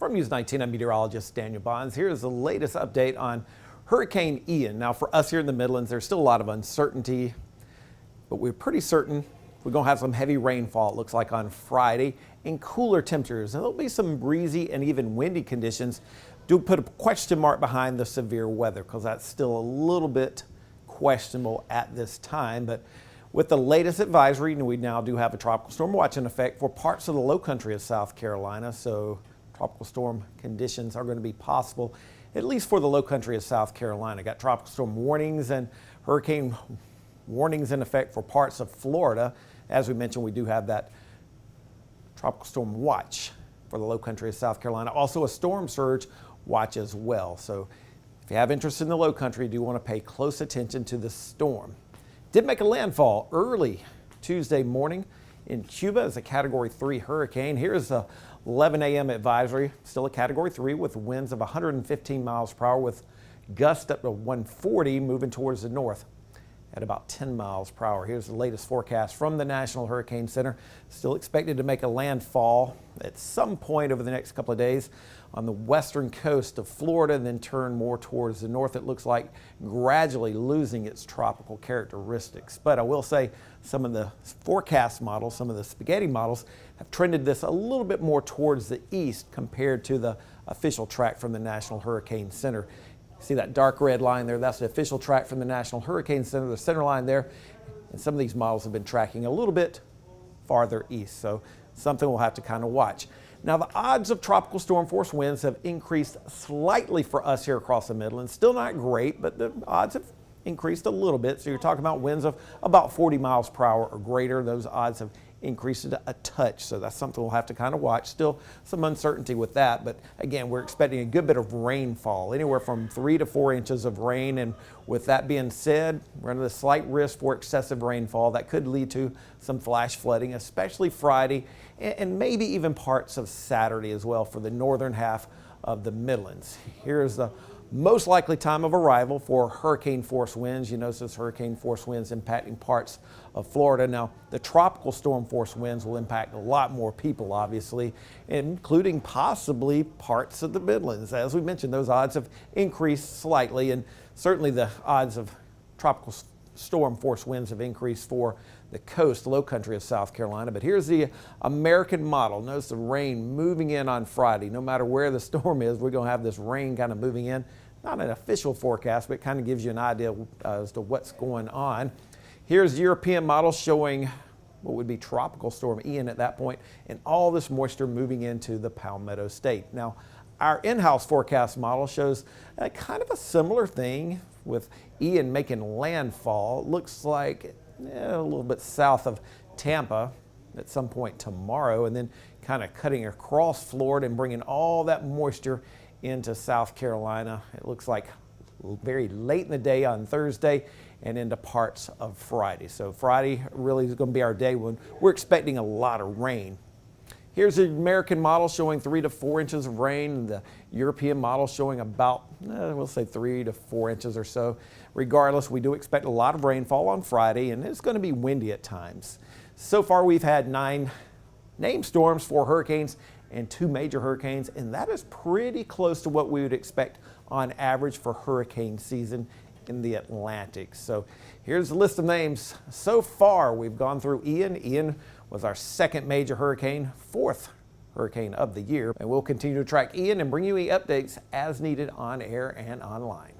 From News 19, I'm meteorologist Daniel Bonds. Here's the latest update on Hurricane Ian. Now, for us here in the Midlands, there's still a lot of uncertainty, but we're pretty certain we're going to have some heavy rainfall, it looks like, on Friday, and cooler temperatures. And there'll be some breezy and even windy conditions. Do put a question mark behind the severe weather because that's still a little bit questionable at this time. But with the latest advisory, we now do have a tropical storm watch in effect for parts of the low country of South Carolina. So tropical storm conditions are going to be possible, at least for the low country of South Carolina. Got tropical storm warnings and hurricane warnings in effect for parts of Florida. As we mentioned, we do have that tropical storm watch for the low country of South Carolina. Also a storm surge watch as well. So if you have interest in the low country, you do want to pay close attention to the storm. Did make a landfall early Tuesday morning in Cuba as a Category 3 hurricane. Here's the 11 a.m. advisory, still a Category 3 with winds of 115 miles per hour with gusts up to 140 moving towards the north at about 10 miles per hour. Here's the latest forecast from the National Hurricane Center. Still expected to make a landfall at some point over the next couple of days on the western coast of Florida and then turn more towards the north. It looks like gradually losing its tropical characteristics. But I will say some of the forecast models, some of the spaghetti models have trended this a little bit more towards the east compared to the official track from the National Hurricane Center. See that dark red line there? That's the official track from the National Hurricane Center, the center line there. And some of these models have been tracking a little bit farther east, so something we'll have to kind of watch. Now, the odds of tropical storm force winds have increased slightly for us here across the Midlands. Still not great, but the odds have increased a little bit. So you're talking about winds of about 40 miles per hour or greater. Those odds have increased a touch, so that's something we'll have to kind of watch. Still some uncertainty with that, but again, we're expecting a good bit of rainfall, anywhere from 3 to 4 inches of rain. And with that being said, we're under the slight risk for excessive rainfall that could lead to some flash flooding, especially Friday and maybe even parts of Saturday as well for the northern half of the Midlands. Here's the most likely time of arrival for hurricane force winds. You notice this hurricane force winds impacting parts of Florida. Now, the tropical storm force winds will impact a lot more people, obviously, including possibly parts of the Midlands. As we mentioned, those odds have increased slightly, and certainly the odds of tropical storm force winds have increased for the coast, low country of South Carolina. But here's the American model. Notice the rain moving in on Friday. No matter where the storm is, we're going to have this rain kind of moving in. Not an official forecast, but it kind of gives you an idea as to what's going on. Here's the European model showing what would be tropical storm Ian at that point, and all this moisture moving into the Palmetto State. Now, our in-house forecast model shows kind of a similar thing with Ian making landfall. It looks like a little bit south of Tampa at some point tomorrow, and then kind of cutting across Florida and bringing all that moisture into South Carolina. It looks like very late in the day on Thursday and into parts of Friday. So Friday really is going to be our day when we're expecting a lot of rain. Here's the American model showing 3 to 4 inches of rain. The European model showing about, we'll say 3 to 4 inches or so. Regardless, we do expect a lot of rainfall on Friday, and it's going to be windy at times. So far, we've had 9 named storms, 4 hurricanes, and 2 major hurricanes, and that is pretty close to what we would expect on average for hurricane season in the Atlantic. So here's the list of names. So far, we've gone through Ian. Ian was our 2nd major hurricane, 4th hurricane of the year, and we'll continue to track Ian and bring you updates as needed on air and online.